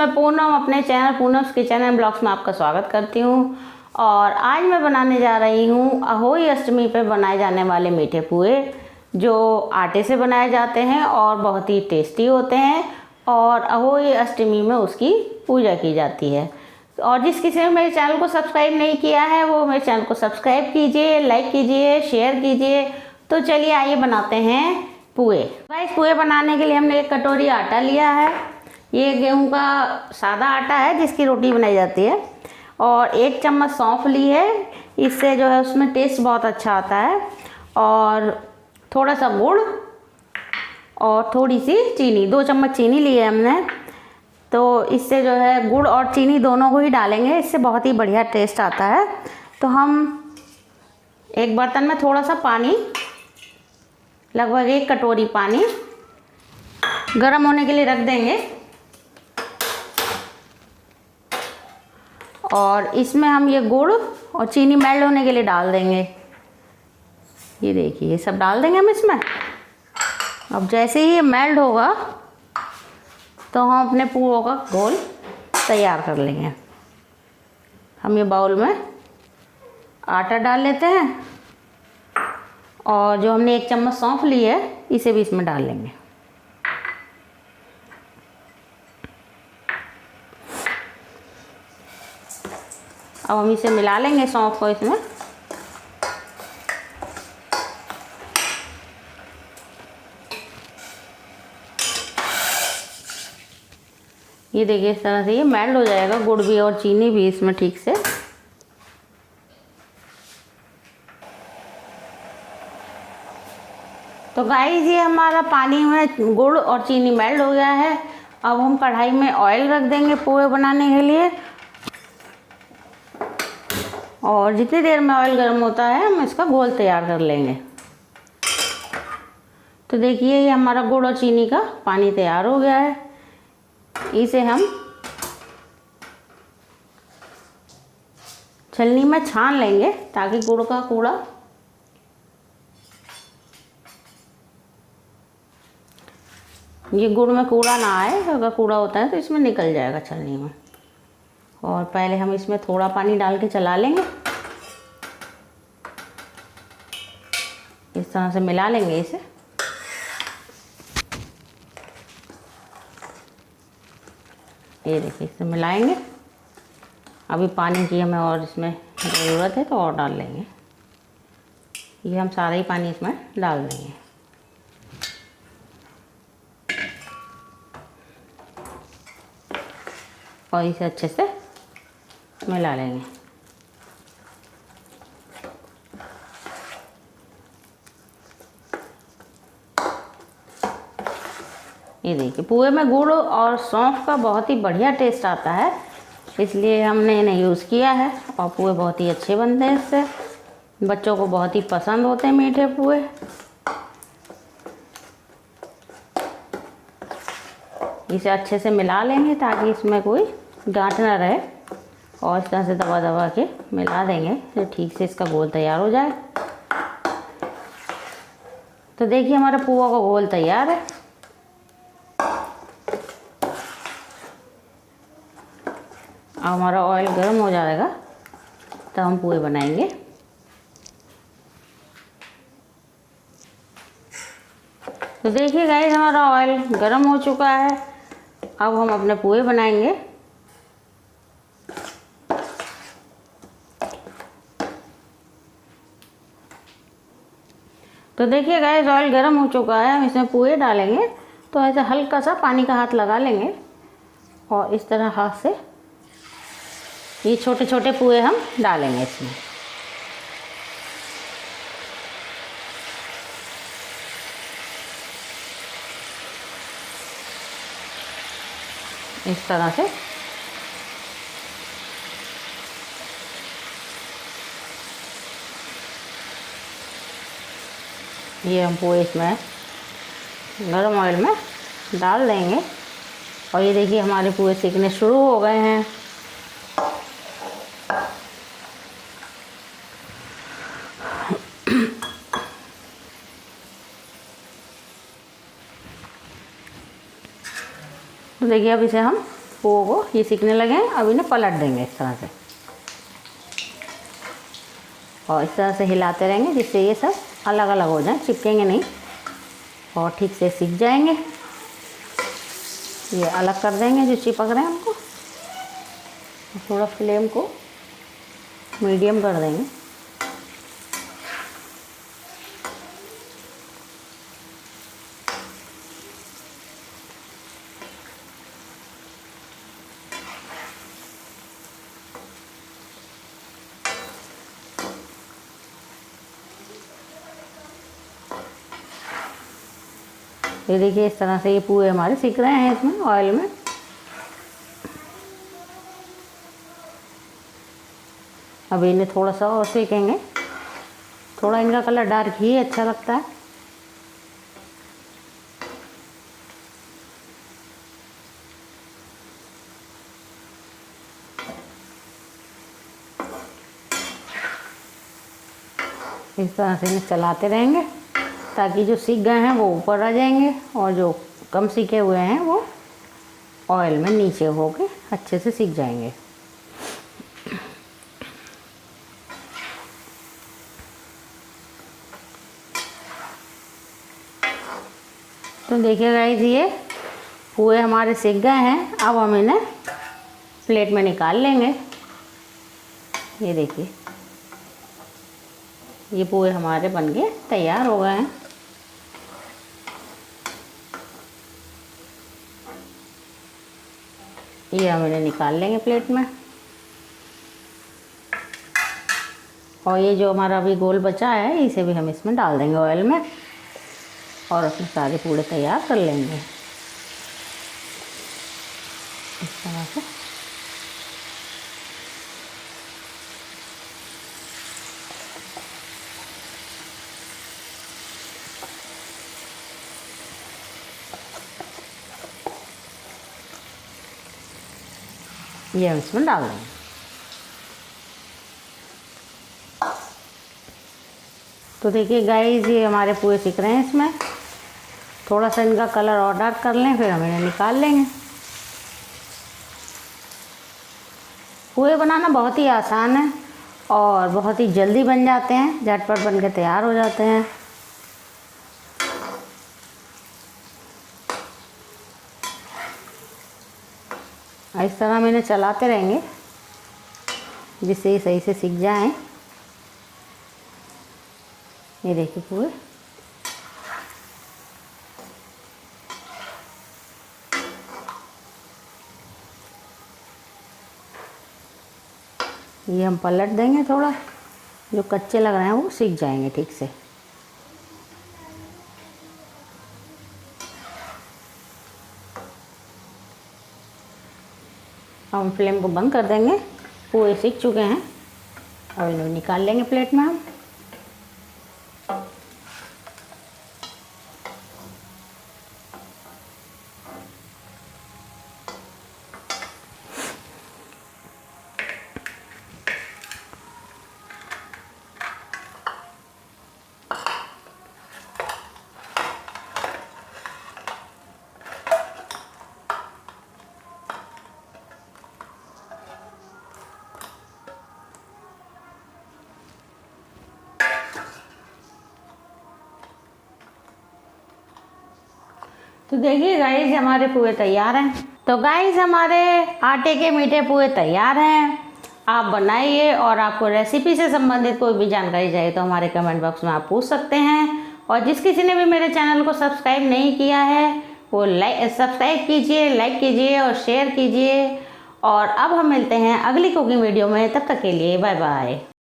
मैं पूनम अपने channel Poonam's kitchen and blogs में आपका स्वागत करती हूँ। और आज मैं बनाने जा रही हूँ अहोई अष्टमी पे बनाए जाने वाले मीठे पुए, जो आटे से बनाए जाते हैं और बहुत ही टेस्टी होते हैं। और अहोई अष्टमी में उसकी पूजा की जाती है। और जिस किसी ने मेरे चैनल को सब्सक्राइब नहीं किया है वो मेरे चैनल को सब्सक्राइब कीजिए, लाइक कीजिए, शेयर कीजिए। तो चलिए आइए बनाते हैं पुए। गाइस, पुए बनाने के लिए हमने 1 कटोरी आटा लिया है। ये गेहूं का सादा आटा है जिसकी रोटी बनाई जाती है। और 1 चम्मच सौंफ ली है, इससे जो है उसमें टेस्ट बहुत अच्छा आता है। और थोड़ा सा गुड़ और थोड़ी सी चीनी, 2 चम्मच चीनी ली है हमने। तो इससे जो है गुड़ और चीनी दोनों को ही डालेंगे, इससे बहुत ही बढ़िया टेस्ट आता है। तो हम एक बर्तन में थोड़ा सा पानी, लगभग 1 कटोरी पानी गर्म होने के लिए रख देंगे। और इसमें हम ये गुड़ और चीनी मेल्ट होने के लिए डाल देंगे। ये देखिए, ये सब डाल देंगे हम इसमें। अब जैसे ही ये मेल्ट होगा तो हम अपने पुओं का घोल तैयार कर लेंगे। हम ये बाउल में आटा डाल लेते हैं और जो हमने 1 चम्मच सौंफ ली है इसे भी इसमें डाल लेंगे। अब हम इसे मिला लेंगे सौंफ को इसमें। ये देखिए, इस तरह से ये मेल्ट हो जाएगा, गुड़ भी और चीनी भी इसमें ठीक से। तो गाइस, ये हमारा पानी में गुड़ और चीनी मेल्ट हो गया है। अब हम कढ़ाई में ऑयल रख देंगे पुए बनाने के लिए। और जितनी देर में ऑयल गर्म होता है हम इसका घोल तैयार कर लेंगे। तो देखिए, ये हमारा गुड़ और चीनी का पानी तैयार हो गया है। इसे हम छलनी में छान लेंगे ताकि गुड़ का कूड़ा ये गुड़ में कूड़ा ना आए। अगर कूड़ा होता है तो इसमें निकल जाएगा छलनी में। और पहले हम इसमें थोड़ा पानी डाल के चला लेंगे। इस तरह से मिला लेंगे इसे। ये देखिए, इसे मिलाएंगे। अभी पानी की हमें और इसमें ज़रूरत है तो और डाल लेंगे। ये हम सारा ही पानी इसमें डाल देंगे। और इसे अच्छे से मिला लेंगे। ये देखिए, पुए में गुड़ और सौंफ का बहुत ही बढ़िया टेस्ट आता है, इसलिए हमने इन्हें यूज़ किया है। और पुए बहुत ही अच्छे बनते हैं इससे। बच्चों को बहुत ही पसंद होते हैं मीठे पुए। इसे अच्छे से मिला लेंगे ताकि इसमें कोई गांठ ना रहे। और इस तरह से दबा दबा के मिला देंगे तो ठीक से इसका घोल तैयार हो जाए। तो देखिए, हमारा पुआ का घोल तैयार है। अब हमारा ऑयल गर्म हो जाएगा तो हम पुए बनाएंगे। तो देखिए गाइस, हमारा ऑयल गर्म हो चुका है। अब हम अपने पुए बनाएंगे। तो देखिए गाइस, ऑयल गर्म हो चुका है। हम इसमें पुए डालेंगे। तो ऐसे हल्का सा पानी का हाथ लगा लेंगे और इस तरह हाथ से ये छोटे छोटे पुए हम डालेंगे इसमें। इस तरह से ये हम पुए इसमें गरम ऑयल में डाल देंगे। और ये देखिए, हमारे पुए सीखने शुरू हो गए हैं। तो देखिए, अब इसे हम पुओं को ये सीखने लगे हैं। अब इन्हें पलट देंगे इस तरह से और इस तरह से हिलाते रहेंगे जिससे ये सब अलग अलग हो जाए, चिपकेंगे नहीं और ठीक से सीख जाएंगे। ये अलग कर देंगे जो चिपक रहे हैं उनको। थोड़ा फ्लेम को मीडियम कर देंगे। ये देखिए इस तरह से ये पुए हमारे सिक रहे हैं इसमें ऑयल में। अब इन्हें थोड़ा सा और सेकेंगे। थोड़ा इनका कलर डार्क ही अच्छा लगता है। इस तरह से इन्हें चलाते रहेंगे ताकि जो सीख गए हैं वो ऊपर आ जाएंगे और जो कम सीखे हुए हैं वो ऑयल में नीचे होके अच्छे से सीख जाएंगे। तो देखिए गाइस ये पुए हमारे सीख गए हैं। अब हम इन्हें प्लेट में निकाल लेंगे। ये देखिए ये पुए हमारे बनके तैयार हो गए हैं। ये हम इन्हें निकाल लेंगे प्लेट में। और ये जो हमारा अभी गोल बचा है इसे भी हम इसमें डाल देंगे ऑयल में और अपने सारे पूड़े तैयार कर लेंगे इस तरह से। ये हम इसमें डाल देंगे। तो देखिए गाइस ये हमारे पुए सिक रहे हैं इसमें। थोड़ा सा इनका कलर और डार्क कर लें फिर हम इन्हें निकाल लेंगे। पुए बनाना बहुत ही आसान है और बहुत ही जल्दी बन जाते हैं, झटपट बन के तैयार हो जाते हैं। इस तरह हम इन्हें चलाते रहेंगे जिससे ये सही से सीख जाएं। ये देखिए पुए ये हम पलट देंगे। थोड़ा जो कच्चे लग रहे हैं वो सीख जाएंगे ठीक से। हम फ्लेम को बंद कर देंगे। पुए सीख चुके हैं और इन्हें निकाल लेंगे प्लेट में हम। तो देखिए गाइस हमारे पुए तैयार हैं। तो गाइस हमारे आटे के मीठे पुए तैयार हैं। आप बनाइए और आपको रेसिपी से संबंधित कोई भी जानकारी चाहिए तो हमारे कमेंट बॉक्स में आप पूछ सकते हैं। और जिस किसी ने भी मेरे चैनल को सब्सक्राइब नहीं किया है वो सब्सक्राइब कीजिए, लाइक कीजिए और शेयर कीजिए। और अब हम मिलते हैं अगली कुकिंग वीडियो में। तब तक के लिए बाय बाय।